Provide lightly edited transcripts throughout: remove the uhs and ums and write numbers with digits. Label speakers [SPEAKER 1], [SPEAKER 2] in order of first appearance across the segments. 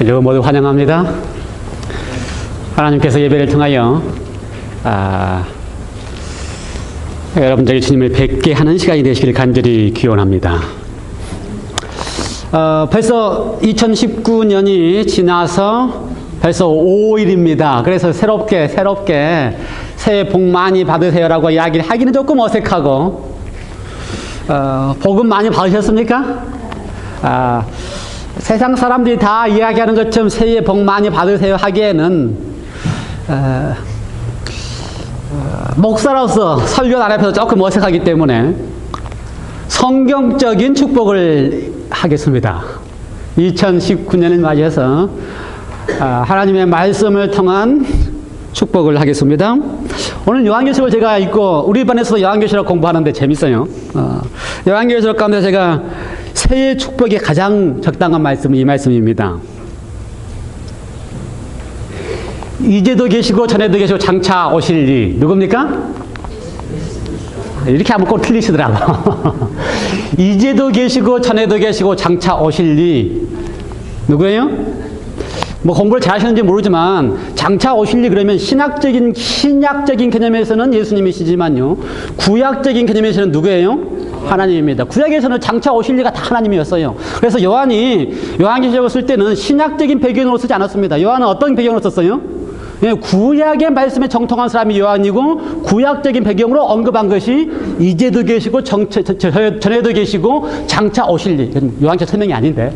[SPEAKER 1] 여러분 모두 환영합니다. 하나님께서 예배를 통하여 여러분들이 주님을 뵙게 하는 시간이 되시길 간절히 기원합니다. 벌써 2019년이 지나서 벌써 5일입니다. 그래서 새롭게 새해 복 많이 받으세요라고 이야기를 하기는 조금 어색하고, 복은 많이 받으셨습니까? 세상 사람들이 다 이야기하는 것처럼 새해 복 많이 받으세요 하기에는 목사로서 설교 앞에서 조금 어색하기 때문에 성경적인 축복을 하겠습니다. 2019년을 맞이해서 하나님의 말씀을 통한 축복을 하겠습니다. 오늘 요한계시록을 제가 읽고 우리 반에서도 요한계시록 공부하는데 재밌어요. 요한계시록 가운데 제가 새해 축복에 가장 적당한 말씀은 이 말씀입니다. 이제도 계시고 전에도 계시고 장차 오실 이 누굽니까? 이렇게 하면 꼭 틀리시더라고. 이제도 계시고 전에도 계시고 장차 오실 이 누구예요? 뭐 공부를 잘 하시는지 모르지만 장차 오실 이 그러면 신약적인 개념에서는 예수님이시지만요, 구약적인 개념에서는 누구예요? 하나님입니다. 구약에서는 장차 오실 이가 다 하나님이었어요. 그래서 요한이 요한계시록을 쓸 때는 신약적인 배경으로 쓰지 않았습니다. 요한은 어떤 배경으로 썼어요? 구약의 말씀에 정통한 사람이 요한이고, 구약적인 배경으로 언급한 것이 이제도 계시고 전에도 계시고 장차 오실 이. 요한계시록 설명이 아닌데,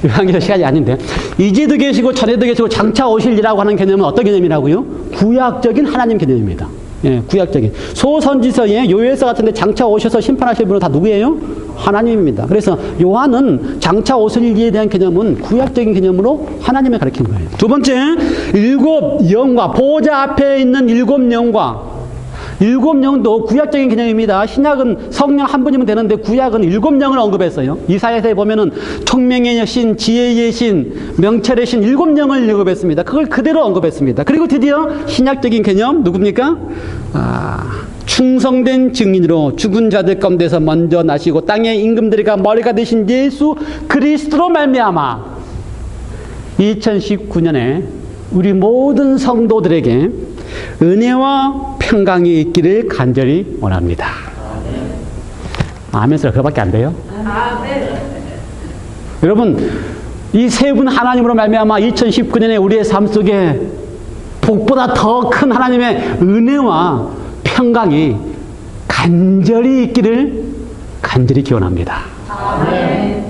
[SPEAKER 1] 요한계시록 시간이 아닌데, 이제도 계시고 전에도 계시고 장차 오실 이라고 하는 개념은 어떤 개념이라고요? 구약적인 하나님 개념입니다. 예, 구약적인. 소선지서에 요엘서 같은데 장차 오셔서 심판하실 분은 다 누구예요? 하나님입니다. 그래서 요한은 장차 오실 일에 대한 개념은 구약적인 개념으로 하나님을 가리키는 거예요. 두 번째, 일곱 영과, 보호자 앞에 있는 일곱 영과, 일곱 영도 구약적인 개념입니다. 신약은 성령 한 분이면 되는데 구약은 일곱 영을 언급했어요. 이사야서에 보면은 총명의 신, 지혜의 신, 명철의 신 일곱 영을 언급했습니다. 그걸 그대로 언급했습니다. 그리고 드디어 신약적인 개념 누굽니까? 충성된 증인으로 죽은 자들 가운데서 먼저 나시고 땅의 임금들과 머리가 되신 예수 그리스도로 말미암아 2019년에 우리 모든 성도들에게 은혜와 평강이 있기를 간절히 원합니다. 아멘소리가 그거밖에 안 돼요? 여러분, 이 세 분 하나님으로 말미암아 2019년에 우리의 삶 속에 복보다 더 큰 하나님의 은혜와 평강이 간절히 있기를 간절히 기원합니다. 아멘.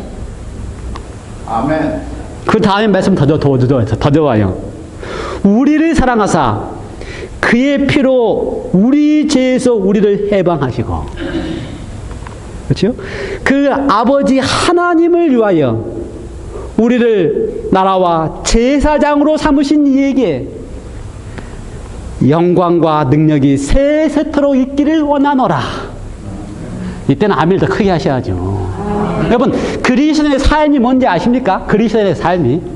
[SPEAKER 2] 아멘.
[SPEAKER 1] 그 다음에 말씀 더 좋아요. 우리를 사랑하사 그의 피로 우리 죄에서 우리를 해방하시고, 그렇죠? 그 아버지 하나님을 위하여 우리를 나라와 제사장으로 삼으신 이에게 영광과 능력이 세세토록 있기를 원하노라. 이때는 아멘을 더 크게 하셔야죠. 여러분, 그리스도인의 삶이 뭔지 아십니까? 그리스도인의 삶이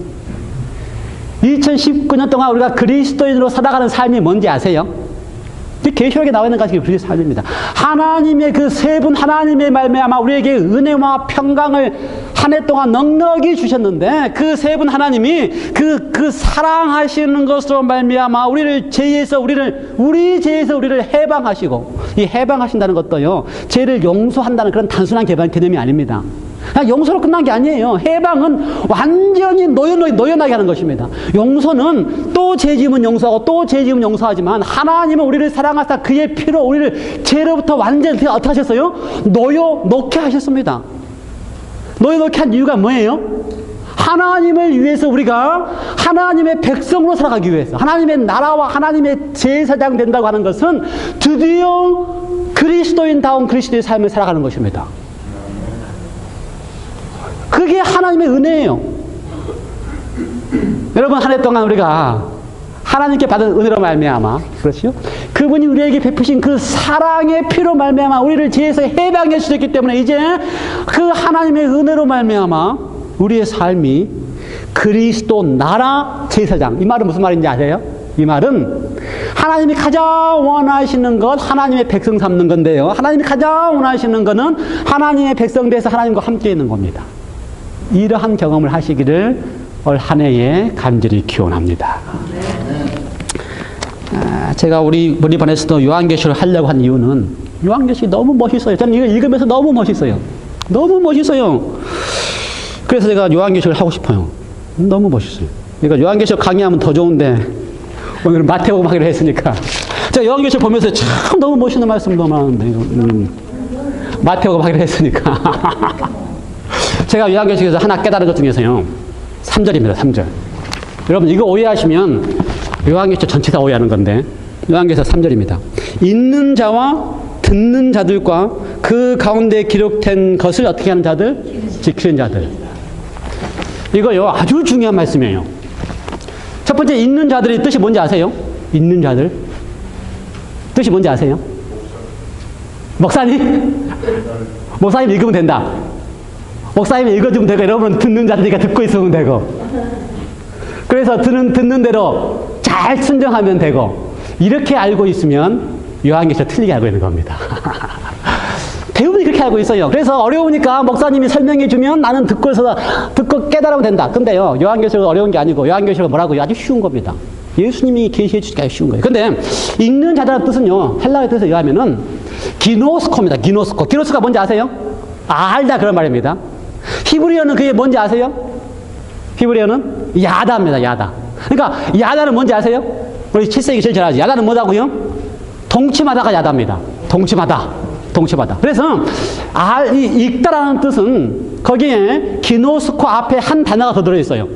[SPEAKER 1] 2019년 동안 우리가 그리스도인으로 살아가는 삶이 뭔지 아세요? 계시록에 나와 있는 것이 우리의 삶입니다. 하나님의 그 세 분 하나님의 말미암아 우리에게 은혜와 평강을 한 해 동안 넉넉히 주셨는데, 그 세 분 하나님이 그 사랑하시는 것으로 말미암아 우리 죄에서 우리를 해방하시고, 이 해방하신다는 것도요, 죄를 용서한다는 그런 단순한 개념이 아닙니다. 그냥 용서로 끝난 게 아니에요. 해방은 완전히 노연하게 하는 것입니다. 용서는 또 죄 지으면 용서하고 또 죄 지으면 용서하지만, 하나님은 우리를 사랑하사 그의 피로 우리를 죄로부터 완전히 어떻게 하셨어요? 노여놓게 하셨습니다. 노여놓게 한 이유가 뭐예요? 하나님을 위해서 우리가 하나님의 백성으로 살아가기 위해서, 하나님의 나라와 하나님의 제사장 된다고 하는 것은 드디어 그리스도인다운 그리스도의 삶을 살아가는 것입니다. 그게 하나님의 은혜예요. 여러분, 한 해 동안 우리가 하나님께 받은 은혜로 말미암아, 그렇죠? 그분이 우리에게 베푸신 그 사랑의 피로 말미암아 우리를 죄에서 해방해 주셨기 때문에, 이제 그 하나님의 은혜로 말미암아 우리의 삶이 그리스도 나라 제사장. 이 말은 무슨 말인지 아세요? 이 말은 하나님이 가장 원하시는 것, 하나님의 백성 삼는 건데요, 하나님이 가장 원하시는 것은 하나님의 백성 돼서 하나님과 함께 있는 겁니다. 이러한 경험을 하시기를 올 한 해에 간절히 기원합니다. 제가 우리 반에서도 요한계시를 하려고 한 이유는 요한계시 너무 멋있어요. 저는 이거 읽으면서 너무 멋있어요. 너무 멋있어요. 그래서 제가 요한계시를 하고 싶어요. 너무 멋있어요. 그러니까 요한계시 강의하면 더 좋은데 오늘은 마태복음 하기로 했으니까 제가 요한계시 보면서 참 너무 멋있는 말씀 너무 많은데 마태복음 하기로 했으니까 제가 요한계시에서 하나 깨달은 것 중에서요 3절입니다. 3절. 여러분 이거 오해하시면 요한계시 전체 다 오해하는 건데 요한계시 3절입니다. 있는 자와 듣는 자들과 그 가운데 기록된 것을 어떻게 하는 자들? 지키는 자들. 이거요 아주 중요한 말씀이에요. 첫 번째 있는 자들의 뜻이 뭔지 아세요? 있는 자들 뜻이 뭔지 아세요? 목사님? 목사님 읽으면 된다. 목사님 읽어주면 되고 여러분은 듣는 자들이니까 듣고 있으면 되고 그래서 듣는 대로 잘 순종하면 되고 이렇게 알고 있으면 요한계시를 틀리게 알고 있는 겁니다. 대부분이 그렇게 알고 있어요. 그래서 어려우니까 목사님이 설명해 주면 나는 듣고 깨달으면 된다. 근데요 요한계시가 어려운 게 아니고 요한계시가 뭐라고요? 아주 쉬운 겁니다. 예수님이 계시해 주니까 쉬운 거예요. 근데 읽는 자들의 뜻은요 헬라어 뜻에 의하면은 기노스코입니다. 기노스코. 기노스코가 뭔지 아세요? 알다 그런 말입니다. 히브리어는 그게 뭔지 아세요? 히브리어는 야다입니다. 야다. 그러니까 야다는 뭔지 아세요? 우리 7세기 제일 잘 알지. 야다는 뭐다고요? 동침하다가 야다입니다. 동침하다. 동침하다. 그래서 읽다라는 뜻은 거기에 기노스코 앞에 한 단어가 더 들어있어요.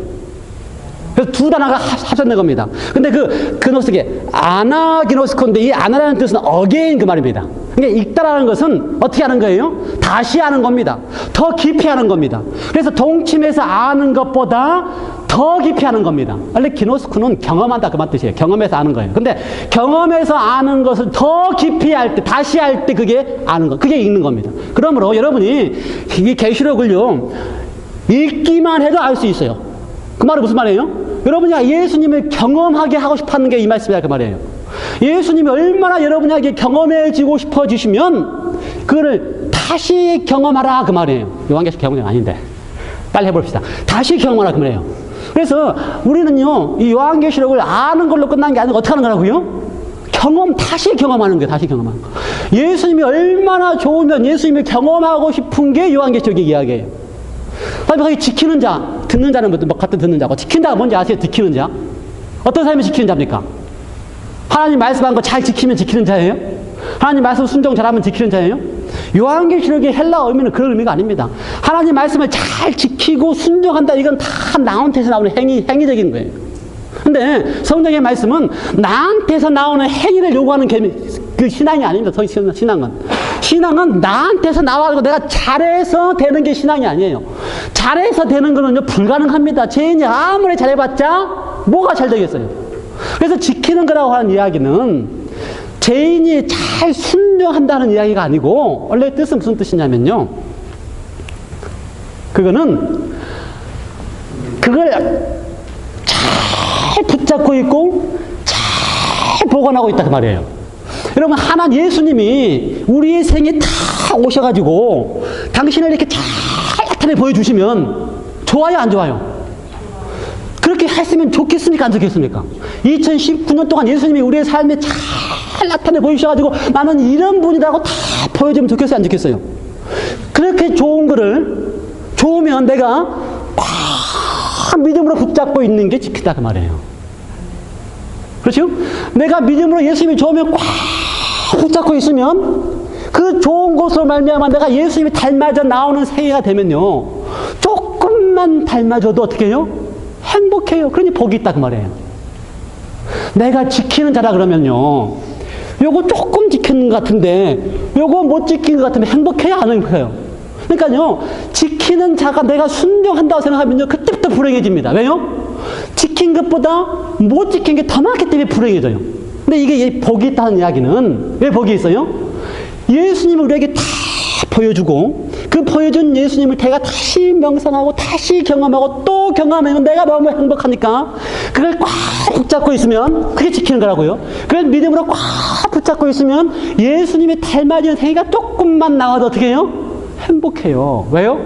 [SPEAKER 1] 그래서 두 단어가 합쳐진 겁니다. 근데 그 기노스게 아나기노스코인데 이 아나라는 뜻은 어게인 그 말입니다. 그러니까 읽다라는 것은 어떻게 하는 거예요? 다시 하는 겁니다. 더 깊이 하는 겁니다. 그래서 동침해서 아는 것보다 더 깊이 하는 겁니다. 원래 기노스코는 경험한다 그만 뜻이에요. 경험해서 아는 거예요. 근데 경험해서 아는 것을 더 깊이 할 때, 다시 할 때 그게 아는 거, 그게 읽는 겁니다. 그러므로 여러분이 이 계시록을요 읽기만 해도 알 수 있어요. 그 말은 무슨 말이에요? 여러분이 예수님을 경험하게 하고 싶어하는 게 이 말씀이야 그 말이에요. 예수님이 얼마나 여러분에게 경험해지고 싶어지시면 그거를 다시 경험하라 그 말이에요. 요한계시 경험이 아닌데 빨리 해봅시다. 다시 경험하라 그 말이에요. 그래서 우리는요 이 요한계시록을 아는 걸로 끝난 게 아니고 어떻게 하는 거라고요? 다시 경험하는 거예요. 다시 경험하는 거. 예수님이 얼마나 좋으면 예수님을 경험하고 싶은 게 요한계시록의 이야기예요. 다음에 거기 지키는 자, 듣는 자는 뭐 같은 듣는 자고 지키는 자가 뭔지 아세요? 지키는 자. 어떤 사람이 지키는 자입니까? 하나님 말씀한 거 잘 지키면 지키는 자예요? 하나님 말씀 순종 잘하면 지키는 자예요? 요한계시록의 헬라어 의미는 그런 의미가 아닙니다. 하나님 말씀을 잘 지키고 순종한다 이건 다 나한테서 나오는 행위적인 거예요. 근데 성경의 말씀은 나한테서 나오는 행위를 요구하는 그 신앙이 아닙니다. 신앙은 나한테서 나와서 내가 잘해서 되는 게 신앙이 아니에요. 잘해서 되는 거는요 불가능합니다. 죄인이 아무리 잘해봤자 뭐가 잘 되겠어요. 그래서 지키는 거라고 하는 이야기는 죄인이 잘 순종한다는 이야기가 아니고 원래 뜻은 무슨 뜻이냐면요 그거는 그걸 잘 붙잡고 있고 잘 보관하고 있다 그 말이에요. 여러분 예수님이 우리의 생에 다 오셔가지고 당신을 이렇게 잘 나타내 보여주시면 좋아요 안 좋아요? 그렇게 했으면 좋겠습니까 안 좋겠습니까? 2019년 동안 예수님이 우리의 삶에 잘 나타내 보여주셔가지고 나는 이런 분이라고 다 보여주면 좋겠어요 안 좋겠어요? 그렇게 좋은 거를 좋으면 내가 꽉 믿음으로 붙잡고 있는 게 지키다 그 말이에요. 그렇죠? 내가 믿음으로 예수님이 좋으면 꽉 붙잡고 있으면 그 좋은 것으로 말미암아 내가 예수님이 닮아져 나오는 세계가 되면요 조금만 닮아져도 어떻게 해요? 행복해요. 그러니 복이 있다 그 말이에요. 내가 지키는 자라 그러면요 요거 조금 지키는 것 같은데 요거 못 지키는 것 같으면 행복해요 안 행복해요? 그러니까요 지키는 자가 내가 순종한다고 생각하면요 그때부터 불행해집니다. 왜요? 지킨 것보다 못 지킨 게 더 많기 때문에 불행해져요. 근데 이게 복이 있다는 이야기는 왜 복이 있어요? 예수님을 우리에게 다 보여주고 그 보여준 예수님을 내가 다시 명상하고 다시 경험하고 또 경험하면 내가 너무 행복하니까 그걸 꽉 붙잡고 있으면 그게 지키는 거라고요. 그걸 믿음으로 꽉 붙잡고 있으면 예수님이 닮아지는 생애가 조금만 나와도 어떻게 해요? 행복해요. 왜요?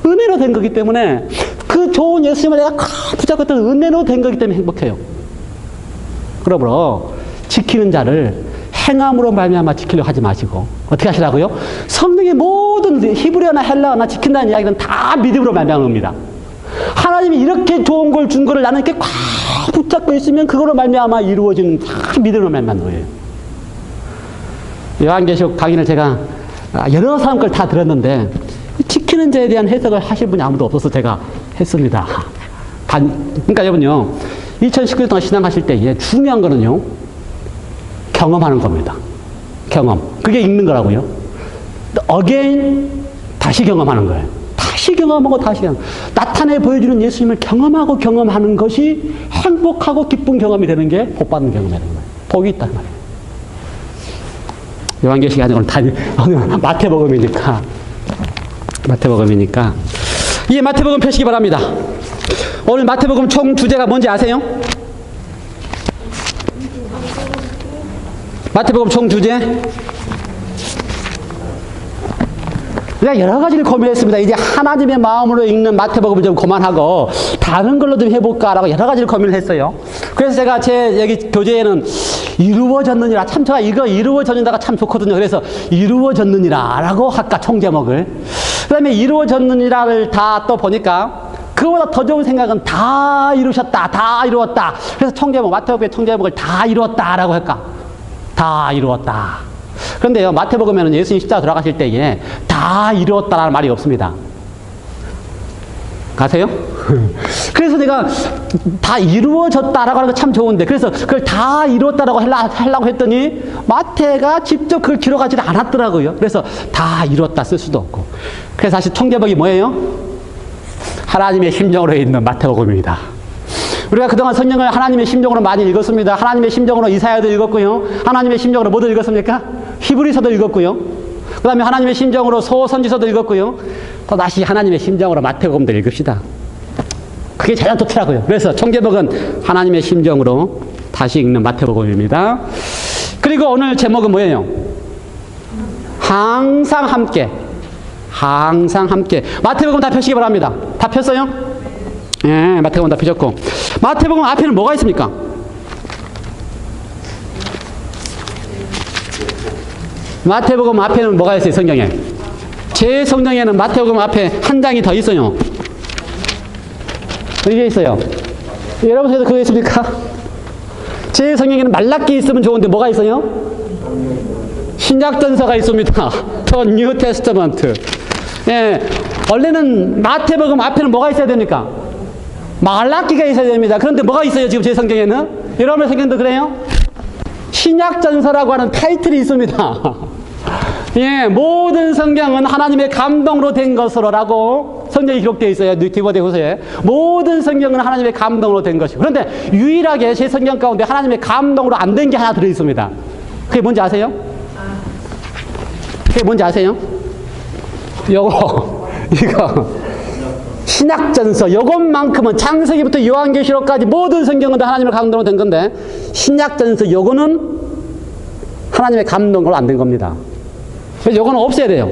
[SPEAKER 1] 은혜로 된 거기 때문에 그 좋은 예수님을 내가 붙잡았던 은혜로 된 거기 때문에 행복해요. 그러므로 지키는 자를 행함으로 말미암아 지키려고 하지 마시고 어떻게 하시라고요? 성경의 모든 히브리어나 헬라어나 지킨다는 이야기는 다 믿음으로 말미암은 겁니다. 하나님이 이렇게 좋은 걸 준 거를 나는 이렇게 꽉 붙잡고 있으면 그거로 말미암아 이루어지는 다 믿음으로 말미암는 거예요. 요한계시록 강의를 제가 여러 사람 걸 다 들었는데 지키는 자에 대한 해석을 하실 분이 아무도 없어서 제가 했습니다. 그러니까 여러분요, 2019년 동안 신앙하실 때 중요한 거는요, 경험하는 겁니다. 경험. 그게 읽는 거라고요. again, 다시 경험하는 거예요. 다시 경험하고 다시 경험. 나타내 보여주는 예수님을 경험하고 경험하는 것이 행복하고 기쁜 경험이 되는 게 복 받는 경험이 되는 거예요. 복이 있단 말이에요. 요한계시록이 아니고 오늘 마태복음이니까. 이 마태복음 펴시기 바랍니다. 오늘 마태복음 총 주제가 뭔지 아세요? 마태복음 총 주제? 우리가 여러 가지를 고민했습니다. 이제 하나님의 마음으로 읽는 마태복음을 좀 그만하고 다른 걸로 좀 해볼까라고 여러 가지를 고민을 했어요. 그래서 제가 제 여기 교재에는 이루어졌느니라, 참 제가 이거 이루어졌는다가 참 좋거든요. 그래서 이루어졌느니라라고 할까 총 제목을. 그다음에 이루어졌느니라를 다 또 보니까 그거보다 더 좋은 생각은 다 이루셨다, 다 이루었다. 그래서 총 제목 마태복음의 총 제목을 다 이루었다라고 할까. 다 이루었다. 그런데요, 마태복음에는 예수님 십자가 돌아가실 때에 다 이루었다라는 말이 없습니다. 가세요? 그래서 내가 다 이루어졌다라고 하는 거 참 좋은데, 그래서 그걸 다 이루었다라고 하려고 했더니 마태가 직접 그걸 기록하지 않았더라고요. 그래서 다 이루었다 쓸 수도 없고. 그래서 사실 총제목이 뭐예요? 하나님의 심정으로 있는 마태복음입니다. 우리가 그동안 성경을 하나님의 심정으로 많이 읽었습니다. 하나님의 심정으로 이사야도 읽었고요. 하나님의 심정으로 뭐도 읽었습니까? 히브리서도 읽었고요. 그 다음에 하나님의 심정으로 소선지서도 읽었고요. 또 다시 하나님의 심정으로 마태복음도 읽읍시다. 그게 가장 좋더라고요. 그래서 총제목은 하나님의 심정으로 다시 읽는 마태복음입니다. 그리고 오늘 제목은 뭐예요? 항상 함께. 항상 함께. 마태복음 다 펴시기 바랍니다. 다 폈어요? 예, 마태복음 다 펴셨고. 마태복음 앞에는 뭐가 있습니까? 마태복음 앞에는 뭐가 있어요, 성경에? 제 성경에는 마태복음 앞에 한 장이 더 있어요. 이게 있어요. 여러분 세도 그거 있습니까? 제 성경에는 말라기 있으면 좋은데 뭐가 있어요? 신약전서가 있습니다. The New Testament. 예, 원래는 마태복음 앞에는 뭐가 있어야 됩니까? 말라기가 있어야 됩니다. 그런데 뭐가 있어요, 지금 제 성경에는? 여러분의 성경도 그래요? 신약전서라고 하는 타이틀이 있습니다. 예, 모든 성경은 하나님의 감동으로 된 것으로라고 성경이 기록되어 있어요. 디모데후서에. 모든 성경은 하나님의 감동으로 된 것이고. 그런데 유일하게 제 성경 가운데 하나님의 감동으로 안 된 게 하나 들어 있습니다. 그게 뭔지 아세요? 그게 뭔지 아세요? 이거 신약전서, 요것만큼은 창세기부터 요한계시록까지 모든 성경은 다 하나님의 감동으로 된 건데, 신약전서 요거는 하나님의 감동으로 안 된 겁니다. 그래서 요거는 없애야 돼요.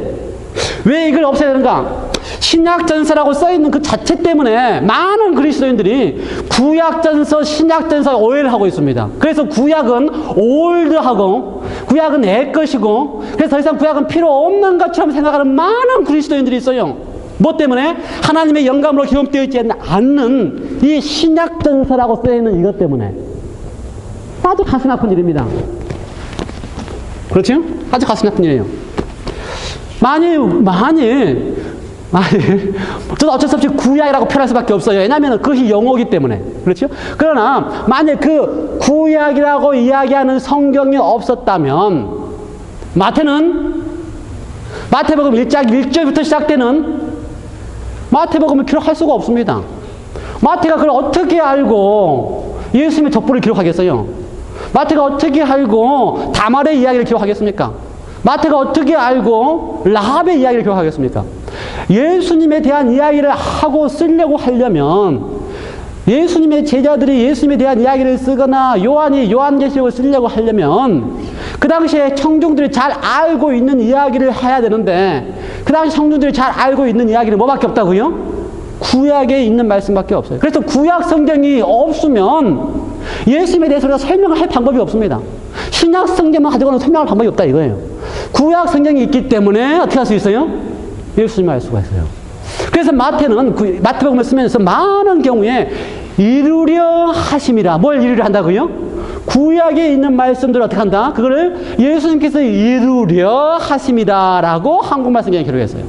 [SPEAKER 1] 왜 이걸 없애야 되는가? 신약전서라고 써있는 그 자체 때문에 많은 그리스도인들이 구약전서, 신약전서 오해를 하고 있습니다. 그래서 구약은 올드하고 구약은 애 것이고, 그래서 더 이상 구약은 필요 없는 것처럼 생각하는 많은 그리스도인들이 있어요. 뭐 때문에? 하나님의 영감으로 기록되어 있지 않는 이 신약전서라고 써있는 이것 때문에. 아주 가슴 아픈 일입니다. 그렇죠? 아주 가슴 아픈 일이에요. 만일 저도 어쩔 수 없이 구약이라고 표현할 수밖에 없어요. 왜냐하면 그것이 영어이기 때문에. 그렇죠? 그러나 만일 그 구약이라고 이야기하는 성경이 없었다면 마태복음 1장 1절부터 시작되는 마태복음을 기록할 수가 없습니다. 마태가 그걸 어떻게 알고 예수님의 족보를 기록하겠어요? 마태가 어떻게 알고 다말의 이야기를 기록하겠습니까? 마태가 어떻게 알고 라합의 이야기를 기록하겠습니까? 예수님에 대한 이야기를 하고 쓰려고 하려면, 예수님의 제자들이 예수님에 대한 이야기를 쓰거나 요한이 요한계시록을 쓰려고 하려면 그 당시에 청중들이 잘 알고 있는 이야기를 해야 되는데, 그 당시 청중들이 잘 알고 있는 이야기는 뭐밖에 없다고요? 구약에 있는 말씀밖에 없어요. 그래서 구약 성경이 없으면 예수님에 대해서 우리가 설명을 할 방법이 없습니다. 신약 성경만 가지고는 설명할 방법이 없다 이거예요. 구약 성경이 있기 때문에 어떻게 할 수 있어요? 예수님을 알 수가 있어요. 그래서 마태복음을 쓰면서 많은 경우에 이루려 하심이라. 뭘 이루려 한다고요? 구약에 있는 말씀들을 어떻게 한다? 그거를 예수님께서 이루려 하심이다라고 한국말 성경에 기록했어요.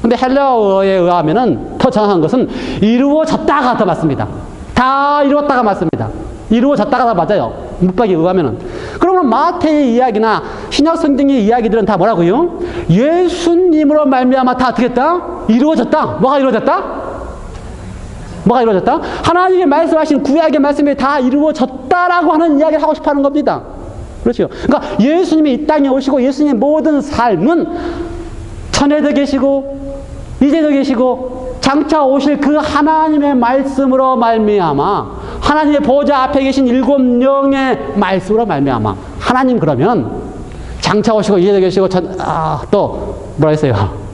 [SPEAKER 1] 근데 헬라어에 의하면은 더 정확한 것은 이루어졌다가 더 맞습니다. 다 이루었다가 맞습니다. 이루어졌다가 다 맞아요. 묻박에 의하면은. 그러면 마태의 이야기나 신약 성경의 이야기들은 다 뭐라고요? 예수님으로 말미암아 다 어떻게 했다? 이루어졌다. 뭐가 이루어졌다? 뭐가 이루어졌다? 하나님이 말씀하신 구약의 말씀이 다 이루어졌다라고 하는 이야기를 하고 싶어 하는 겁니다. 그렇죠. 그러니까 예수님이 이 땅에 오시고 예수님의 모든 삶은 전에도 계시고 이제도 계시고 장차 오실 그 하나님의 말씀으로 말미암아 하나님의 보좌 앞에 계신 7영의 말씀으로 말미암아 하나님 그러면 장차 오시고 이제도 계시고 또 뭐라 했어요?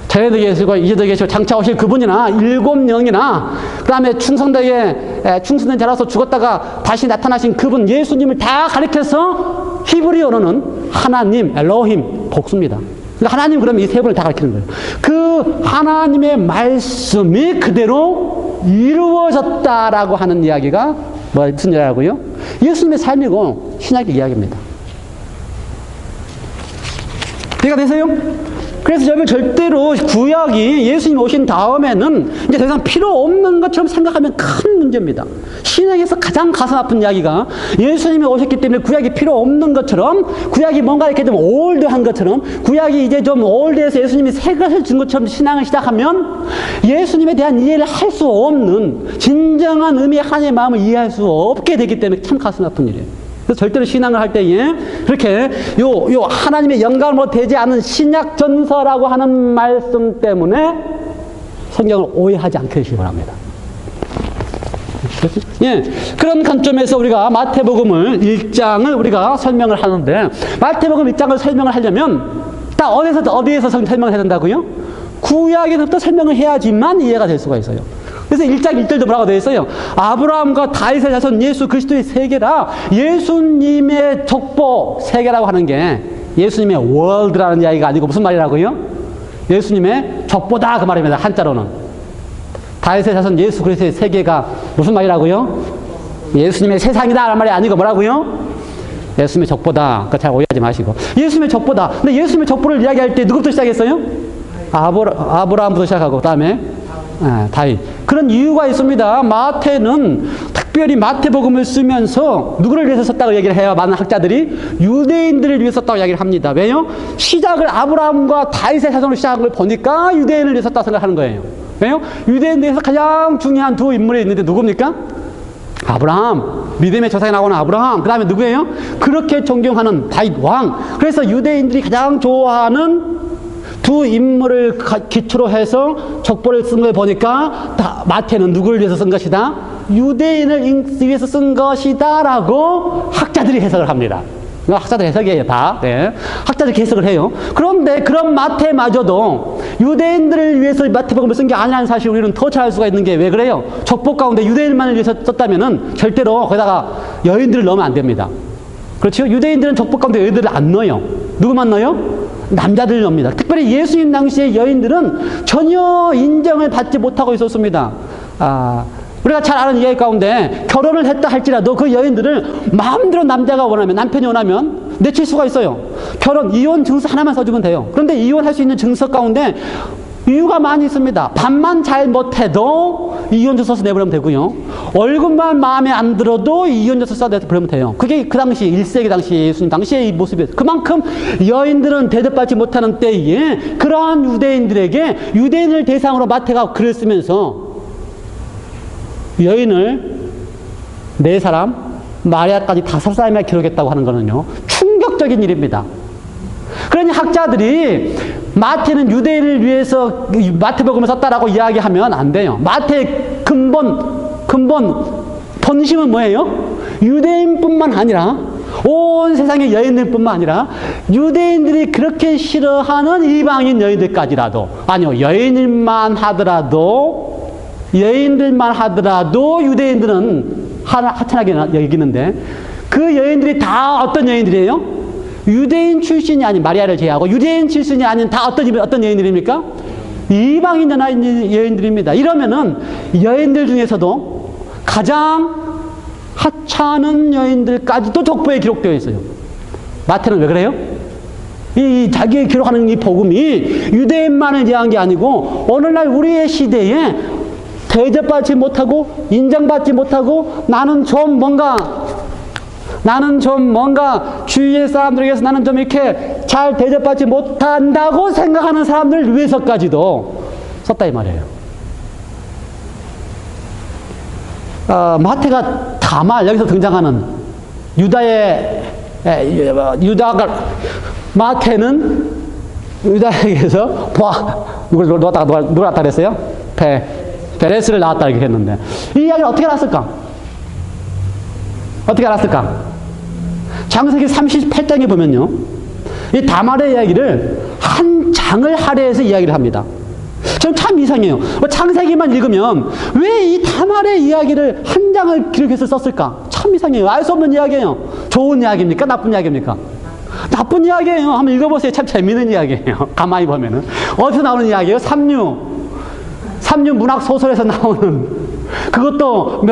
[SPEAKER 1] 전에도 계시고 이제도 계시고 장차 오실 그분이나 7영이나 그 다음에 충성된 자라서 죽었다가 다시 나타나신 그분 예수님을 다 가리켜서 히브리어로는 하나님 엘로힘 복수입니다. 그러니까 하나님 그러면 이 세 분을 다 가리키는 거예요. 그 하나님의 말씀이 그대로 이루어졌다라고 하는 이야기가 무슨 이야기라고요? 예수님의 삶이고 신약의 이야기입니다. 이해가 되세요? 그래서 여러분 절대로 구약이 예수님 오신 다음에는 이제 더 이상 필요 없는 것처럼 생각하면 큰 문제입니다. 신약에서 가장 가슴 아픈 이야기가 예수님이 오셨기 때문에 구약이 필요 없는 것처럼 구약이 뭔가 이렇게 좀 올드한 것처럼 구약이 이제 좀 올드해서 예수님이 새 것을 준 것처럼 신앙을 시작하면 예수님에 대한 이해를 할 수 없는 진정한 의미의 하나님의 마음을 이해할 수 없게 되기 때문에 참 가슴 아픈 일이에요. 그래서 절대로 신앙을 할 때에 그렇게 요 하나님의 영감으로 되지 않은 신약 전서라고 하는 말씀 때문에 성경을 오해하지 않게 되시기 바랍니다. 예, 그런 관점에서 우리가 마태복음을 1장을 우리가 설명을 하는데 마태복음 1장을 설명을 하려면 딱 어디에서 설명을 해야 된다고요? 구약에서부터 설명을 해야지만 이해가 될 수가 있어요. 그래서 1장 1절도 뭐라고 되어 있어요? 아브라함과 다윗의 자손 예수 그리스도의 세계라. 예수님의 족보 세계라고 하는 게 예수님의 월드라는 이야기가 아니고 무슨 말이라고요? 예수님의 족보다 그 말입니다. 한자로는. 다윗의 자손 예수 그리스도의 세계가 무슨 말이라고요? 예수님의 세상이다 라는 말이 아니고 뭐라고요? 예수님의 족보다. 잘 오해하지 마시고. 예수님의 족보다. 근데 예수님의 족보를 이야기할 때 누구부터 시작했어요? 아브라함부터 시작하고 그다음에 다윗. 그런 이유가 있습니다. 마태는 특별히 마태복음을 쓰면서 누구를 위해서 썼다고 얘기를 해요? 많은 학자들이 유대인들을 위해서 썼다고 이야기를 합니다. 왜요? 시작을 아브라함과 다윗의 자손으로 시작한 걸 보니까 유대인을 위해서 썼다고 생각하는 거예요. 왜요? 유대인들에서 가장 중요한 두 인물이 있는데 누굽니까? 아브라함. 믿음의 조상이 나오는 아브라함. 그 다음에 누구예요? 그렇게 존경하는 다윗 왕. 그래서 유대인들이 가장 좋아하는 두 인물을 기초로 해서 족보를 쓴 걸 보니까 마태는 누구를 위해서 쓴 것이다? 유대인을 위해서 쓴 것이다 라고 학자들이 해석을 합니다. 학자들 해석이에요 다. 네. 학자들이 해석을 해요. 그런데 그런 마태마저도 유대인들을 위해서 마태복음을 쓴 게 아니라는 사실 우리는 더 잘 알 수가 있는 게 왜 그래요? 족보 가운데 유대인만을 위해서 썼다면은 절대로 거기다가 여인들을 넣으면 안 됩니다. 그렇죠? 유대인들은 족보 가운데 여인들을 안 넣어요. 누구만 넣어요? 남자들을 넣습니다. 특별히 예수님 당시의 여인들은 전혀 인정을 받지 못하고 있었습니다. 우리가 잘 아는 이야기 가운데 결혼을 했다 할지라도 그 여인들을 마음대로 남자가 원하면, 남편이 원하면 내칠 수가 있어요. 이혼 증서 하나만 써주면 돼요. 그런데 이혼할 수 있는 증서 가운데 이유가 많이 있습니다. 밥만 잘 못해도 이혼증서 내버리면 되고요. 월급만 마음에 안 들어도 이혼증서 내버리면 돼요. 그게 그 당시 1세기 당시 예수님 당시의 이 모습이에요. 그만큼 여인들은 대접받지 못하는 때에 그러한 유대인들에게 유대인을 대상으로 마태가 글을 쓰면서 여인을 4사람, 마리아까지 5사람이나 기록했다고 하는 거는요. 충격적인 일입니다. 그러니 학자들이 마태는 유대인을 위해서 마태복음을 썼다라고 이야기하면 안 돼요. 마태의 근본 본심은 뭐예요? 유대인뿐만 아니라 온 세상의 여인들뿐만 아니라 유대인들이 그렇게 싫어하는 이방인 여인들까지라도, 아니요, 여인일만 하더라도 여인들만 하더라도 유대인들은 하찮게 여기는데 그 여인들이 다 어떤 여인들이에요? 유대인 출신이 아닌 마리아를 제외하고 유대인 출신이 아닌 다 어떤 여인들입니까? 이방인 여인들입니다. 이러면은 여인들 중에서도 가장 하찮은 여인들까지도 족보에 기록되어 있어요. 마태는 왜 그래요? 이 자기의 기록하는 이 복음이 유대인만을 위한 게 아니고 오늘날 우리의 시대에 대접받지 못하고 인정받지 못하고 나는 좀 뭔가 주위의 사람들에게서 나는 좀 이렇게 잘 대접받지 못한다고 생각하는 사람들을 위해서까지도 썼다 이 말이에요. 마태가 다말 여기서 등장하는 마태는 유다에게서 누가 낳았다 그랬어요? 베레스를 낳았다 이렇게 했는데 이 이야기를 어떻게 알았을까? 창세기 38장에 보면요, 이 다말의 이야기를 한 장을 할애해서 이야기를 합니다. 저는 참 이상해요. 창세기만 읽으면 왜 이 다말의 이야기를 한 장을 기록해서 썼을까? 참 이상해요. 알 수 없는 이야기예요. 좋은 이야기입니까? 나쁜 이야기입니까? 나쁜 이야기예요. 한번 읽어보세요. 참 재밌는 이야기예요. 가만히 보면은. 어디서 나오는 이야기예요? 삼류 문학 소설에서 나오는, 그것도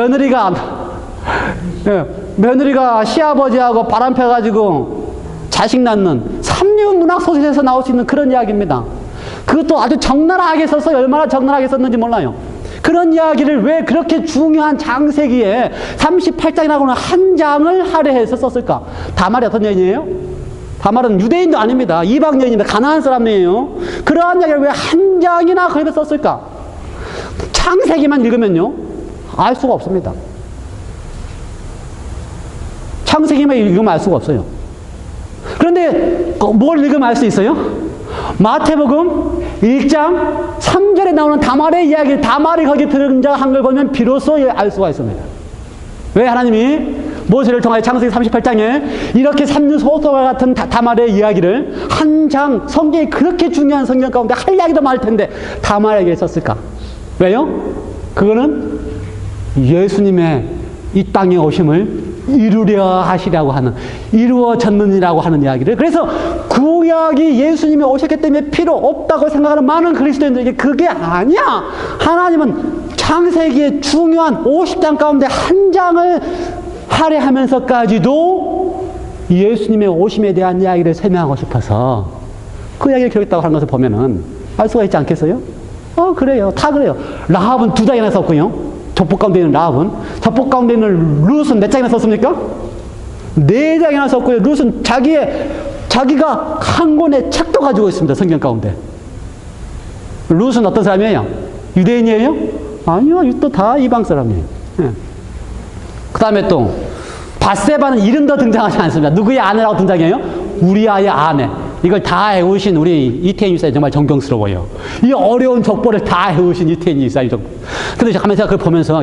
[SPEAKER 1] 며느리가 시아버지하고 바람 펴가지고 자식 낳는 삼류 문학 소설에서 나올 수 있는 그런 이야기입니다. 그것도 아주 적나라하게 썼어요. 얼마나 적나라하게 썼는지 몰라요. 그런 이야기를 왜 그렇게 중요한 장세기에 38장이라고는 한 장을 할애해서 썼을까? 다말이 어떤 여인이에요? 다말은 유대인도 아닙니다. 이방 여인입니다. 가나안 사람이에요. 그러한 이야기를 왜 한 장이나 그렇게 썼을까? 창세기만 읽으면요, 알 수가 없습니다. 창세기만 읽으면 알 수가 없어요. 그런데 뭘 읽으면 알 수 있어요? 마태복음 1장 3절에 나오는 다말의 이야기, 다말이 거기 등장한 걸 보면 비로소 알 수가 있습니다. 왜 하나님이 모세를 통하여 창세기 38장에 이렇게 삼류 소설과 같은 다말의 이야기를 한 장, 성경이 그렇게 중요한 성경 가운데 할 이야기도 많을 텐데 다말에게 썼을까? 왜요? 그거는 예수님의 이 땅에 오심을 이루려 하시라고 하는, 이루어졌느니라고 하는 이야기를, 그래서 구약이 예수님이 오셨기 때문에 필요 없다고 생각하는 많은 그리스도인들에게 그게 아니야. 하나님은 창세기의 중요한 50장 가운데 한 장을 할애하면서까지도 예수님의 오심에 대한 이야기를 설명하고 싶어서 그 이야기를 기록했다고 하는 것을 보면은 알 수가 있지 않겠어요? 그래요. 다 그래요. 라합은 2장이나 썼고요. 족보 가운데 있는 라합은. 족보 가운데 있는 룻은 몇 장이나 썼습니까? 4장이나 썼고요. 룻은 자기가 한 권의 책도 가지고 있습니다. 성경 가운데. 룻은 어떤 사람이에요? 유대인이에요? 아니요. 또 다 이방 사람이에요. 네. 그 다음에 또 밧세바는 이름도 등장하지 않습니다. 누구의 아내라고 등장해요? 우리아의 아내. 이걸 다 해오신 우리 이태인 유사님 정말 존경스러워요. 이 어려운 족보를 다 해오신 이태인 유사님. 근데 잠깐만 제가 그걸 보면서,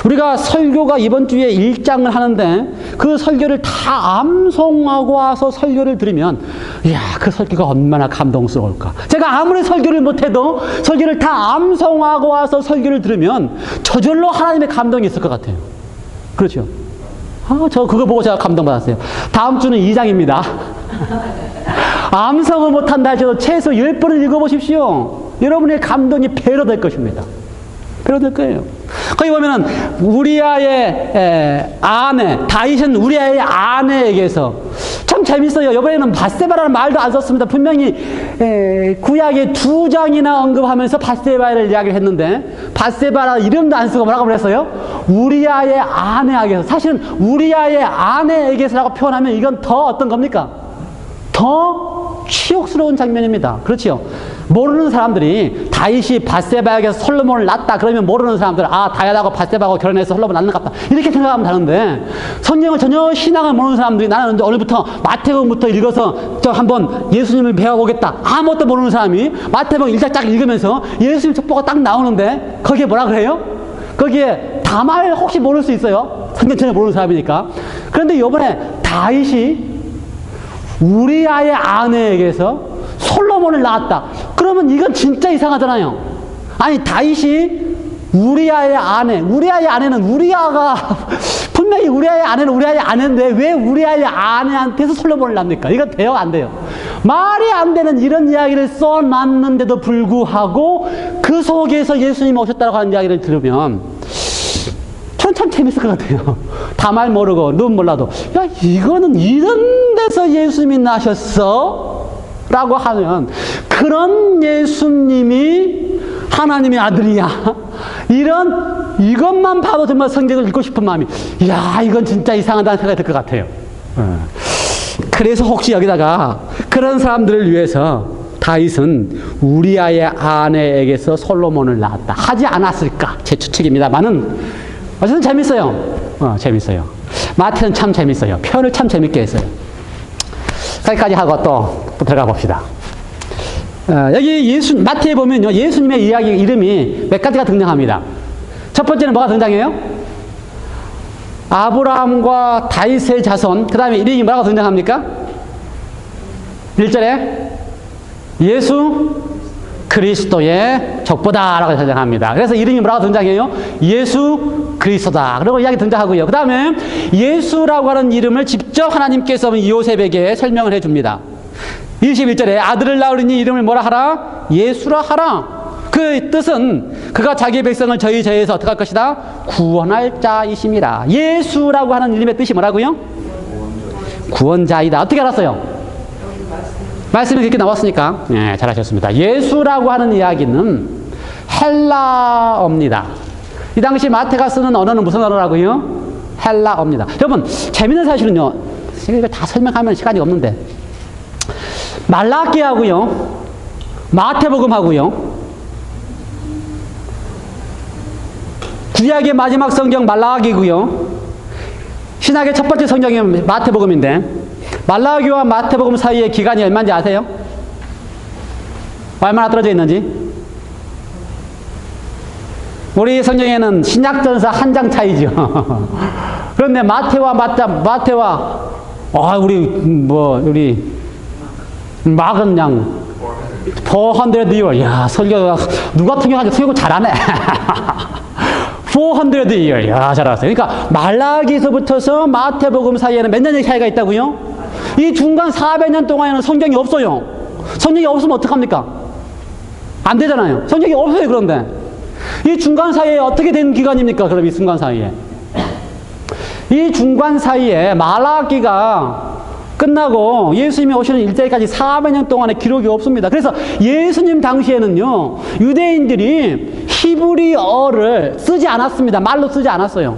[SPEAKER 1] 우리가 설교가 이번 주에 1장을 하는데 그 설교를 다 암송하고 와서 설교를 들으면, 그 설교가 얼마나 감동스러울까. 제가 아무리 설교를 못해도 설교를 다 암송하고 와서 설교를 들으면 저절로 하나님의 감동이 있을 것 같아요. 그렇죠? 저 그거 보고 제가 감동받았어요. 다음 주는 2장입니다. 암송을 못한다 해도 최소 10번을 읽어보십시오. 여러분의 감동이 배로 될 것입니다. 배로 될 거예요. 거기 보면은 우리아의 아내, 다윗은 우리아의 아내에게서, 참 재밌어요. 이번에는 밧세바라는 말도 안 썼습니다. 분명히 구약에 2장이나 언급하면서 밧세바를 이야기를 했는데 밧세바라 이름도 안 쓰고 뭐라고 그랬어요? 우리아의 아내에게서. 사실은 우리아의 아내에게서라고 표현하면 이건 더 어떤 겁니까? 더 치욕스러운 장면입니다. 그렇죠? 모르는 사람들이 다윗이 밧세바에게서 솔로몬을 낳았다 그러면 모르는 사람들은 다윗하고 밧세바하고 결혼해서 솔로몬을 낳는 것 같다 이렇게 생각하면 다른데, 성경을 전혀 신앙을 모르는 사람들이 나는 오늘부터 마태복음부터 읽어서 한번 예수님을 배워보겠다, 아무것도 모르는 사람이 마태복음 1장 딱 읽으면서 예수님 족보가 딱 나오는데 거기에 뭐라 그래요? 거기에 다말 혹시 모를 수 있어요. 성경 전혀 모르는 사람이니까. 그런데 이번에 다윗이 우리아의 아내에게서 솔로몬을 낳았다. 그러면 이건 진짜 이상하잖아요. 아니, 다윗이 우리아의 아내, 우리아의 아내는 우리아가 분명히 우리아의 아내는 우리아의 아내인데 왜 우리아의 아내한테서 솔로몬을 낳습니까? 이거 돼요, 안 돼요? 말이 안 되는 이런 이야기를 써놨는데도 불구하고 그 속에서 예수님이 오셨다고 하는 이야기를 들으면 저는 참 재밌을 것 같아요. 다 말 모르고 눈 몰라도 야, 이거는 이런 데서 예수님이 나셨어? 라고 하면 그런 예수님이 하나님의 아들이야. 이것만 봐도 정말 성경을 읽고 싶은 마음이, 이야, 이건 진짜 이상하다는 생각이 들 것 같아요. 그래서 혹시 여기다가 그런 사람들을 위해서 다윗은 우리아의 아내에게서 솔로몬을 낳았다 하지 않았을까? 제 추측입니다만은 어쨌든 재밌어요. 재밌어요. 마태는 참 재밌어요. 표현을 참 재밌게 했어요. 거기까지 하고 또 들어가 봅시다. 여기 마태에 보면요, 예수님의 이야기 이름이 몇 가지가 등장합니다. 첫 번째는 뭐가 등장해요? 아브라함과 다윗의 자손. 그 다음에 이름이 뭐라고 등장합니까? 1절에 예수 그리스도의 족보다라고 등장합니다. 그래서 이름이 뭐라고 등장해요? 예수 그리스도다. 그리고 이야기 등장하고요. 그 다음에 예수라고 하는 이름을 직접 하나님께서 요셉에게 설명을 해줍니다. 21절에 아들을 낳으리니 이름을 뭐라 하라? 예수라 하라. 그 뜻은 그가 자기 백성을 저희 죄에서 어떻게 할 것이다? 구원할 자이심이라. 예수라고 하는 이름의 뜻이 뭐라고요? 구원자이다. 어떻게 알았어요? 말씀이 그렇게 나왔으니까. 네, 잘하셨습니다. 예수라고 하는 이야기는 헬라어입니다. 이 당시 마태가 쓰는 언어는 무슨 언어라고요? 헬라어입니다. 여러분, 재밌는 사실은요, 이거 다 설명하면 시간이 없는데, 말라기하고요, 마태복음하고요, 구약의 마지막 성경 말라기고요, 신약의 첫 번째 성경이 마태복음인데, 말라기와 마태복음 사이의 기간이 얼마인지 아세요? 얼마나 떨어져 있는지? 우리 성경에는 신약전서 한 장 차이죠. 그런데 마태와 우리 막은 양 400 year. 야, 설교 누가 통역하지? 설교 잘하네. 400 year. 야, 잘알았어요. 그러니까 말라기서부터서 마태복음 사이에는 몇 년의 차이가 있다고요? 이 중간 400년 동안에는 성경이 없어요. 성경이 없으면 어떡합니까? 안 되잖아요. 성경이 없어요. 그런데 이 중간 사이에 어떻게 된 기간입니까? 그럼 이 중간 사이에, 이 중간 사이에 말라기가 끝나고 예수님이 오시는 일대기까지 400년 동안의 기록이 없습니다. 그래서 예수님 당시에는요, 유대인들이 히브리어를 쓰지 않았습니다. 말로 쓰지 않았어요.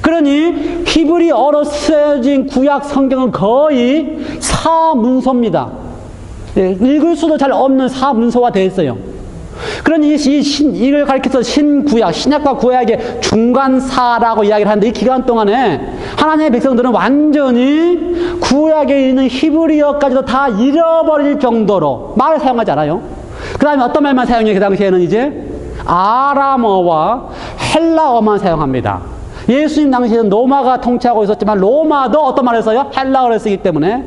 [SPEAKER 1] 그러니 히브리어로 쓰여진 구약 성경은 거의 사문서입니다. 읽을 수도 잘 없는 사문서화 되어 있어요. 그러니 이걸 가리켜서 신구약, 신약과 구약의 중간사라고 이야기를 하는데, 이 기간 동안에 하나님의 백성들은 완전히 구약에 있는 히브리어까지도 다 잃어버릴 정도로 말을 사용하지 않아요. 그 다음에 어떤 말만 사용해요? 그 당시에는 이제 아람어와 헬라어만 사용합니다. 예수님 당시에는 로마가 통치하고 있었지만 로마도 어떤 말을 써요? 헬라어를 쓰기 때문에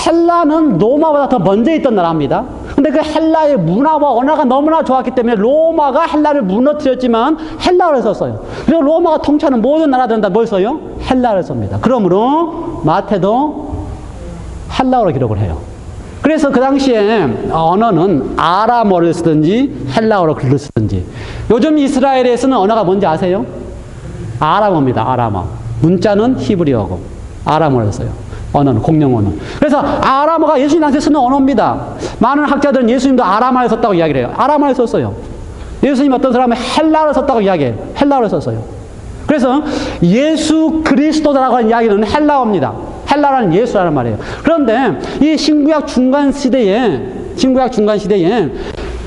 [SPEAKER 1] 헬라는 로마보다 더 먼저 있던 나라입니다. 근데 그 헬라의 문화와 언어가 너무나 좋았기 때문에 로마가 헬라를 무너뜨렸지만 헬라어를 썼어요. 그리고 로마가 통치하는 모든 나라들은 다 뭘 써요? 헬라어를 씁니다. 그러므로 마태도 헬라어로 기록을 해요. 그래서 그 당시에 언어는 아람어를 쓰든지 헬라어로 글을 쓰든지. 요즘 이스라엘에 쓰는 언어가 뭔지 아세요? 아람어입니다. 아람어. 문자는 히브리어고 아람어를 써요. 언어는 공용 언어. 그래서 아람어가 예수님 당시에 쓰는 언어입니다. 많은 학자들은 예수님도 아람어를 썼다고 이야기를 해요. 아람어를 썼어요. 예수님 어떤 사람은 헬라어를 썼다고 이야기해요. 헬라어를 썼어요. 그래서 예수 그리스도라고 하는 이야기는 헬라어입니다. 헬라라는 예수라는 말이에요. 그런데 이 신구약 중간 시대에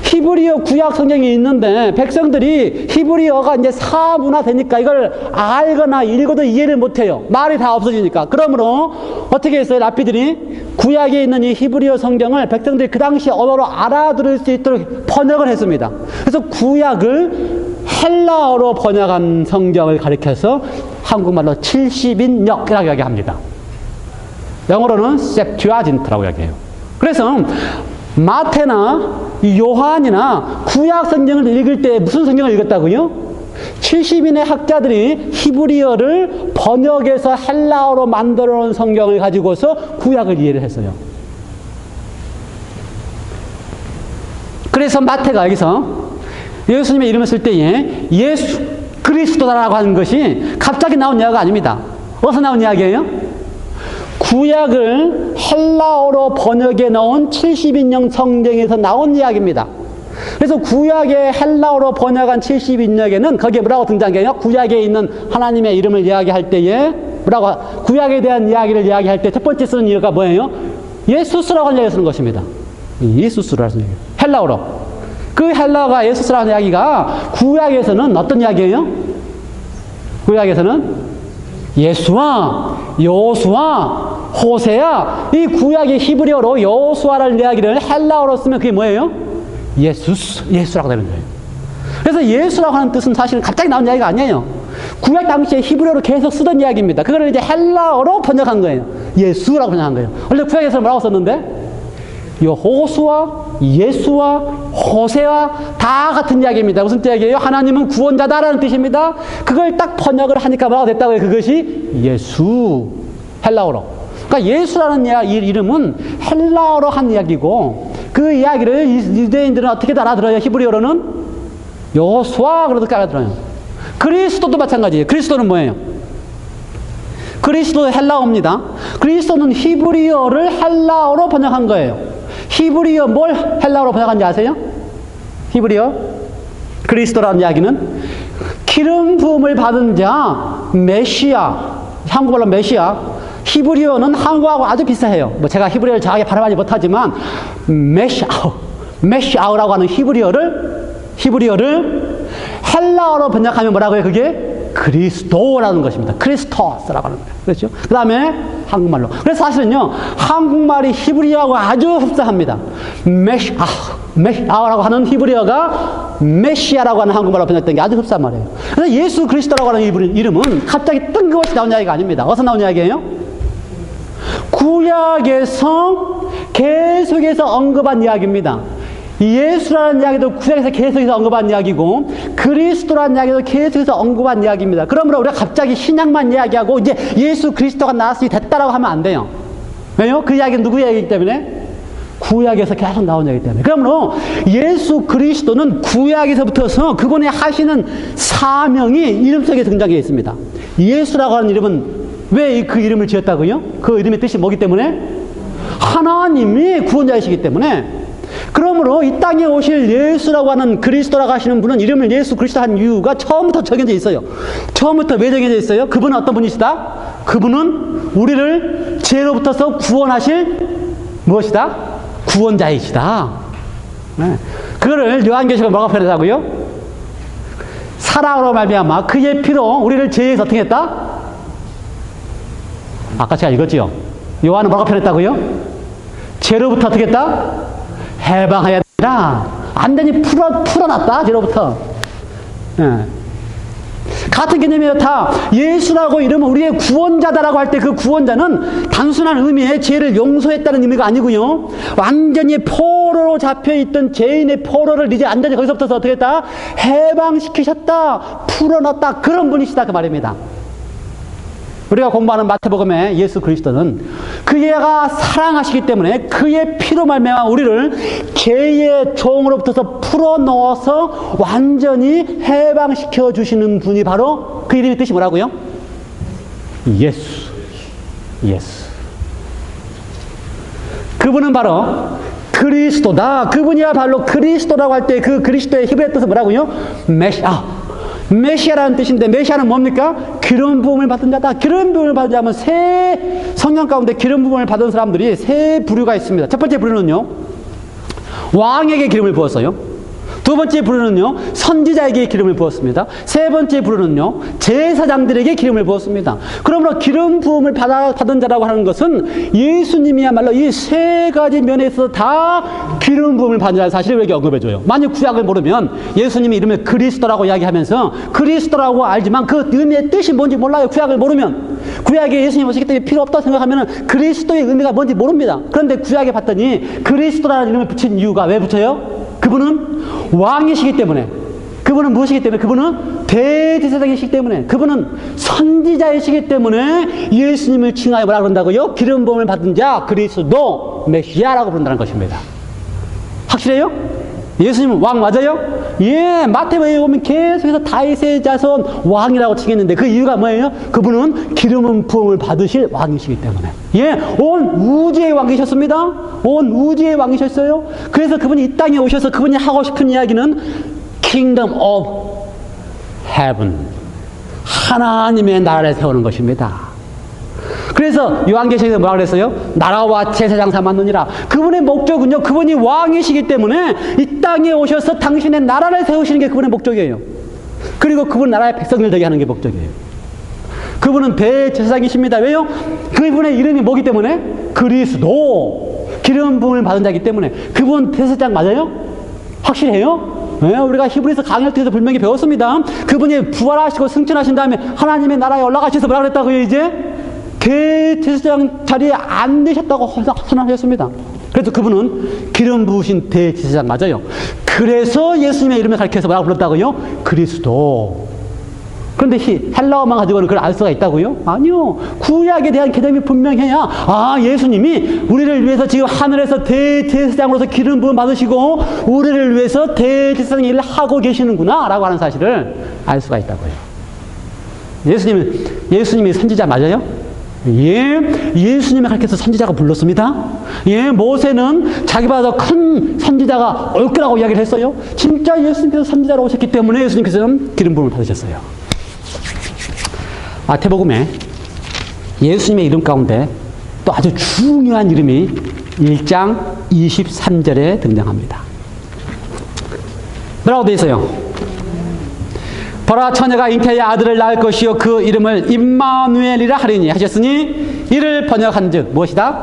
[SPEAKER 1] 히브리어 구약 성경이 있는데 백성들이 히브리어가 이제 사문화 되니까 이걸 알거나 읽어도 이해를 못해요. 말이 다 없어지니까. 그러므로 어떻게 했어요? 랍비들이 구약에 있는 이 히브리어 성경을 백성들이 그 당시 언어로 알아들을 수 있도록 번역을 했습니다. 그래서 구약을 헬라어로 번역한 성경을 가리켜서 한국말로 70인역이라고 이야기합니다. 영어로는 septuagint라고 이야기해요. 그래서 마태나 이 요한이나 구약 성경을 읽을 때 무슨 성경을 읽었다고요? 70인의 학자들이 히브리어를 번역해서 헬라어로 만들어 놓은 성경을 가지고서 구약을 이해를 했어요. 그래서 마태가 여기서 예수님의 이름을 쓸 때에 예수 그리스도다라고 하는 것이 갑자기 나온 이야기가 아닙니다. 어디서 나온 이야기예요? 구약을 헬라어로 번역해 놓은 70인용 성경에서 나온 이야기입니다. 그래서 구약의 헬라어로 번역한 70인역에는 거기에 뭐라고 등장해요? 구약에 있는 하나님의 이름을 이야기할 때에 뭐라고 구약에 대한 이야기를 이야기할 때 첫 번째 쓰는 이유가 뭐예요? 예수스라고 하는 이야기를 쓰는 것입니다. 예수스라는 이야기. 헬라어로. 그 헬라어가 예수스라는 이야기가 구약에서는 어떤 이야기예요? 구약에서는 예수와 여호수아 호세아 이 구약의 히브리어로 여호수아라는 이야기를 헬라어로 쓰면 그게 뭐예요? 예수라고 되는 거예요. 그래서 예수라고 하는 뜻은 사실은 갑자기 나온 이야기가 아니에요. 구약 당시에 히브리어로 계속 쓰던 이야기입니다. 그거를 이제 헬라어로 번역한 거예요. 예수라고 번역한 거예요. 원래 구약에서는 뭐라고 썼는데? 여호수아, 예수와 호세와 다 같은 이야기입니다. 무슨 이야기예요? 하나님은 구원자다라는 뜻입니다. 그걸 딱 번역을 하니까 뭐라고 됐다고요? 그것이 예수, 헬라어로. 그러니까 예수라는 이름은 헬라어로 한 이야기고 그 이야기를 유대인들은 어떻게 알아들어요? 히브리어로는 여호수아 그렇게 알아들어요. 그리스도도 마찬가지예요. 그리스도는 뭐예요? 그리스도 헬라어입니다. 그리스도는 히브리어를 헬라어로 번역한 거예요. 히브리어 뭘 헬라어로 번역한지 아세요? 히브리어 그리스도라는 이야기는 기름 부음을 받은 자 메시아, 한국말로 메시아. 히브리어는 한국하고 아주 비슷해요. 뭐 제가 히브리어를 정확하게 발음하지 못하지만 메시아우라고 하는 히브리어를 헬라어로 번역하면 뭐라고 해요? 그게 그리스도라는 것입니다. 크리스토스라고 하는 거예요. 그렇죠? 그 다음에 한국말로. 그래서 사실은요, 한국말이 히브리어하고 아주 흡사합니다. 메시아라고 하는 히브리어가 메시아라고 하는 한국말로 번역된 게 아주 흡사한 말이에요. 그래서 예수 그리스도라고 하는 이름은 갑자기 뜬금없이 나온 이야기가 아닙니다. 어디서 나온 이야기예요? 구약에서 계속해서 언급한 이야기입니다. 예수라는 이야기도 구약에서 계속해서 언급한 이야기고 그리스도라는 이야기도 계속해서 언급한 이야기입니다. 그러므로 우리가 갑자기 신약만 이야기하고 이제 예수 그리스도가 나왔으니 됐다라고 하면 안 돼요. 왜요? 그 이야기는 누구 이야기이기 때문에? 구약에서 계속 나온 이야기이기 때문에. 그러므로 예수 그리스도는 구약에서부터서 그분이 하시는 사명이 이름 속에 등장해 있습니다. 예수라고 하는 이름은 왜 그 이름을 지었다고요? 그 이름의 뜻이 뭐기 때문에? 하나님이 구원자이시기 때문에. 그러므로 이 땅에 오실 예수라고 하는 그리스도라고 하시는 분은 이름을 예수 그리스도 한 이유가 처음부터 정해져 있어요. 처음부터 왜 정해져 있어요? 그분은 어떤 분이시다? 그분은 우리를 죄로부터서 구원하실 무엇이다? 구원자이시다. 네. 그거를 요한계시록 뭐라고 표현하고요? 사랑으로 말미암아 그의 피로 우리를 죄에서 어떻게 했다? 아까 제가 읽었지요? 요한은 뭐라고 표현했다고요? 죄로부터 어떻게 했다? 해방해야 된다. 완전히 풀어놨다. 죄로부터. 예. 같은 개념이에요. 다 예수라고 이러면 우리의 구원자다라고 할 때 그 구원자는 단순한 의미의 죄를 용서했다는 의미가 아니고요. 완전히 포로로 잡혀있던 죄인의 포로를 이제 완전히 거기서부터 어떻게 했다? 해방시키셨다. 풀어놨다. 그런 분이시다. 그 말입니다. 우리가 공부하는 마태복음의 예수 그리스도는 그가 사랑하시기 때문에 그의 피로 말미암아 우리를 죄의 종으로부터 풀어넣어서 완전히 해방시켜 주시는 분이 바로 그 이름의 뜻이 뭐라고요? 예수. 그분은 바로 그리스도다. 그분이야말로 그리스도라고 할 때 그 그리스도의 히브리 뜻은 뭐라고요? 메시아라는 뜻인데 메시아는 뭡니까? 기름 부음을 받은 자다. 기름 부음을 받은 자면 세 성령 가운데 기름 부음을 받은 사람들이 세 부류가 있습니다. 첫 번째 부류는요, 왕에게 기름을 부었어요. 두 번째 부류는요, 선지자에게 기름을 부었습니다. 세 번째 부류는요, 제사장들에게 기름을 부었습니다. 그러므로 기름 부음을 받은 자라고 하는 것은 예수님이야말로 이 세 가지 면에서 다 기름 부음을 받은 자의 사실을 여기 언급해줘요. 만약 구약을 모르면 예수님의 이름을 그리스도라고 이야기하면서 그리스도라고 알지만 그 의미의 뜻이 뭔지 몰라요. 구약을 모르면. 구약에 예수님 오시기 때문에 필요 없다고 생각하면 그리스도의 의미가 뭔지 모릅니다. 그런데 구약에 봤더니 그리스도라는 이름을 붙인 이유가 왜 붙여요? 그분은 왕이시기 때문에, 그분은 무엇이기 때문에, 그분은 대제사장이시기 때문에, 그분은 선지자이시기 때문에 예수님을 칭하여 뭐라 그런다고요? 기름 부음을 받은 자 그리스도 메시아라고 부른다는 것입니다. 확실해요? 예수님은 왕 맞아요? 예, 마태복음에 보면 계속해서 다윗의 자손 왕이라고 칭했는데 그 이유가 뭐예요? 그분은 기름 부음을 받으실 왕이시기 때문에. 예, 온 우주의 왕이셨습니다. 온 우주의 왕이셨어요. 그래서 그분이 이 땅에 오셔서 그분이 하고 싶은 이야기는 Kingdom of Heaven, 하나님의 나라를 세우는 것입니다. 그래서 요한계시록에서 뭐라 그랬어요? 나라와 제사장 삼았느니라. 그분의 목적은요, 그분이 왕이시기 때문에 이 땅에 오셔서 당신의 나라를 세우시는 게 그분의 목적이에요. 그리고 그분 나라의 백성을 되게 하는 게 목적이에요. 그분은 대제사장이십니다. 왜요? 그분의 이름이 뭐기 때문에? 그리스도, 기름 부음을 받은 자이기 때문에. 그분 대제사장 맞아요? 확실해요? 네, 우리가 히브리서 강의를 통해서 분명히 배웠습니다. 그분이 부활하시고 승천하신 다음에 하나님의 나라에 올라가셔서 뭐라 그랬다고요, 이제? 대제사장 자리에 앉으셨다고 선언하셨습니다. 그래서 그분은 기름 부으신 대제사장 맞아요. 그래서 예수님의 이름을 가리켜서 뭐라고 불렀다고요? 그리스도. 그런데 헬라어만 가지고는 그걸 알 수가 있다고요? 아니요. 구약에 대한 개념이 분명해야, 아, 예수님이 우리를 위해서 지금 하늘에서 대제사장으로서 기름 부음 받으시고 우리를 위해서 대제사장 일을 하고 계시는구나 라고 하는 사실을 알 수가 있다고요. 예수님이 선지자 맞아요? 예, 예수님을 가르쳐서 선지자가 불렀습니다. 예, 모세는 자기보다 더 큰 선지자가 올 거라고 이야기를 했어요. 진짜 예수님께서 선지자로 오셨기 때문에 예수님께서는 기름 부음을 받으셨어요. 마태복음에 예수님의 이름 가운데 또 아주 중요한 이름이 1장 23절에 등장합니다. 뭐라고 되어 있어요? 보라, 처녀가 잉태의 아들을 낳을 것이요 그 이름을 임마누엘이라 하리니 하셨으니 이를 번역한 즉 무엇이다?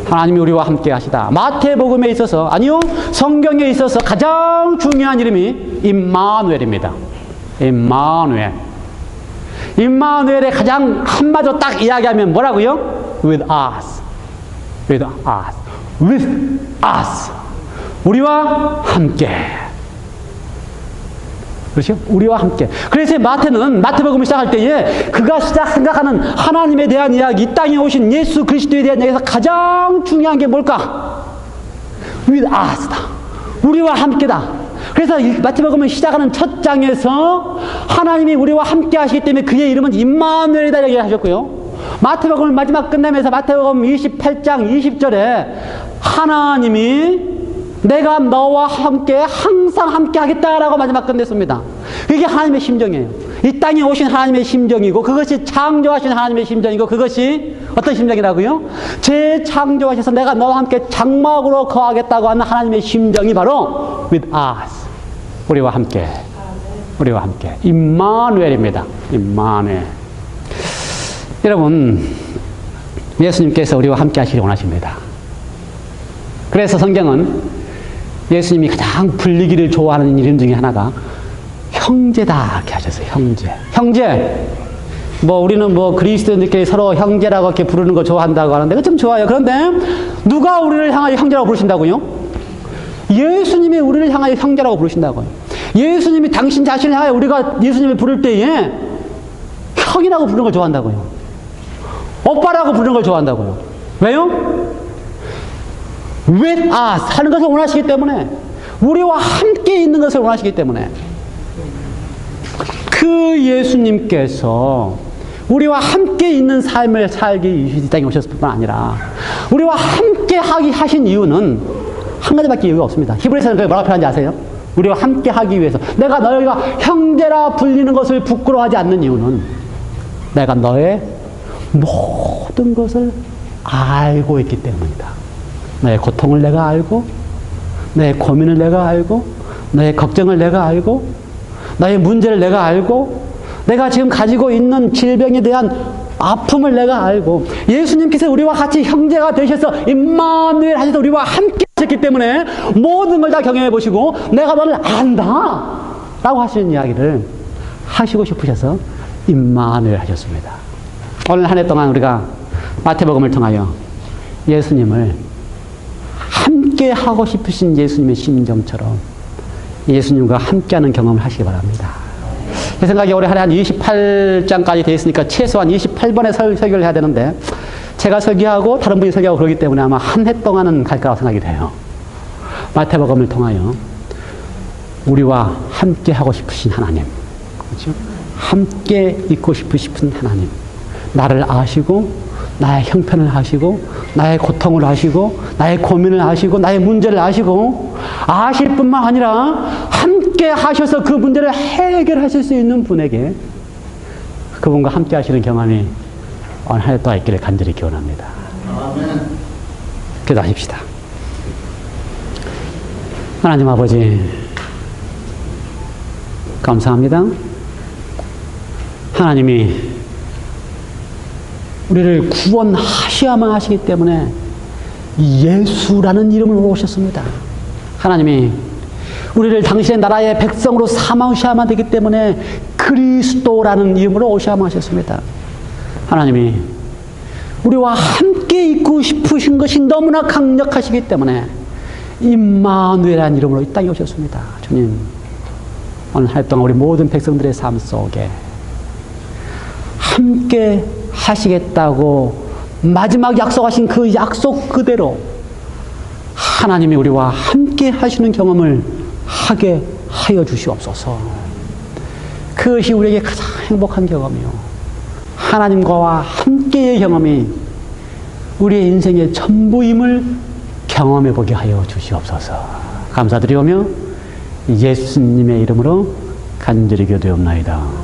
[SPEAKER 1] 하나님이 우리와 함께 하시다. 마태복음에 있어서, 아니요, 성경에 있어서 가장 중요한 이름이 임마누엘입니다. 임마누엘. 임마누엘의 가장 한마디로 딱 이야기하면 뭐라고요? With us. With us. With us. 우리와 함께. 그렇죠? 우리와 함께. 그래서 마태복음을 시작할 때에 그가 생각하는 하나님에 대한 이야기, 이 땅에 오신 예수 그리스도에 대한 이야기에서 가장 중요한 게 뭘까? With us다. 우리와 함께다. 그래서 마태복음을 시작하는 첫 장에서 하나님이 우리와 함께 하시기 때문에 그의 이름은 임마누엘이다 이렇게 하셨고요. 마태복음을 마지막 끝내면서 마태복음 28장 20절에 하나님이 내가 너와 함께 항상 함께 하겠다라고 마지막 끝냈습니다. 그게 하나님의 심정이에요. 이 땅에 오신 하나님의 심정이고 그것이 창조하신 하나님의 심정이고 그것이 어떤 심정이라고요? 재창조하셔서 내가 너와 함께 장막으로 거하겠다고 하는 하나님의 심정이 바로 with us. 우리와 함께. 우리와 함께. 임마누엘입니다. 임마누엘. 여러분, 예수님께서 우리와 함께 하시길 원하십니다. 그래서 성경은 예수님이 가장 불리기를 좋아하는 이름 중에 하나가 형제다 이렇게 하셨어요. 형제. 뭐 우리는 뭐 그리스도인들끼리 서로 형제라고 이렇게 부르는 거 좋아한다고 하는데 그거 좀 좋아요. 그런데 누가 우리를 향하여 형제라고 부르신다고요? 예수님이 우리를 향하여 형제라고 부르신다고요. 예수님이 당신 자신을 향하여 우리가 예수님을 부를 때에 형이라고 부르는 걸 좋아한다고요. 오빠라고 부르는 걸 좋아한다고요. 왜요? with us 하는 것을 원하시기 때문에, 우리와 함께 있는 것을 원하시기 때문에, 그 예수님께서 우리와 함께 있는 삶을 살기 이 땅에 오셨을 뿐만 아니라 우리와 함께 하기 하신 이유는 한 가지밖에 이유가 없습니다. 히브리서는 그걸 뭐라고 표현하는지 아세요? 우리와 함께 하기 위해서. 내가 너희가 형제라 불리는 것을 부끄러워하지 않는 이유는 내가 너의 모든 것을 알고 있기 때문이다. 너의 고통을 내가 알고, 너의 고민을 내가 알고, 너의 걱정을 내가 알고, 너의 문제를 내가 알고, 내가 지금 가지고 있는 질병에 대한 아픔을 내가 알고, 예수님께서 우리와 같이 형제가 되셔서 임마누엘 하셔서 우리와 함께 하셨기 때문에 모든 걸 다 경험해 보시고 내가 너를 안다 라고 하시는 이야기를 하시고 싶으셔서 임마누엘 하셨습니다. 오늘 한 해 동안 우리가 마태복음을 통하여 예수님을 함께 하고 싶으신 예수님의 심정처럼 예수님과 함께하는 경험을 하시기 바랍니다. 제 생각에 올해 한 28장까지 되어 있으니까 최소한 28번의 설교를 해야 되는데 제가 설교하고 다른 분이 설교하고 그러기 때문에 아마 한 해 동안은 갈 거라고 생각이 돼요. 마태복음을 통하여 우리와 함께 하고 싶으신 하나님, 그렇죠? 함께 있고 싶으신 하나님, 나를 아시고 나의 형편을 아시고 나의 고통을 아시고 나의 고민을 아시고 나의 문제를 아시고 아실 뿐만 아니라 함께 하셔서 그 문제를 해결하실 수 있는 분에게 그분과 함께 하시는 경험이 오늘 한 해 동안 있기를 간절히 기원합니다. 기도하십시다. 하나님 아버지, 감사합니다. 하나님이 우리를 구원하셔야만 하시기 때문에 예수라는 이름으로 오셨습니다. 하나님이 우리를 당신의 나라의 백성으로 삼으셔야만 되기 때문에 그리스도라는 이름으로 오셔야만 하셨습니다. 하나님이 우리와 함께 있고 싶으신 것이 너무나 강력하시기 때문에 임마누엘이라는 이름으로 이 땅에 오셨습니다. 주님, 오늘 한 해 동안 우리 모든 백성들의 삶 속에 함께 하시겠다고 마지막 약속하신 그 약속 그대로 하나님이 우리와 함께 하시는 경험을 하게 하여 주시옵소서. 그것이 우리에게 가장 행복한 경험이요, 하나님과 함께의 경험이 우리의 인생의 전부임을 경험해 보게 하여 주시옵소서. 감사드리오며 예수님의 이름으로 간절히 기도드리옵나이다.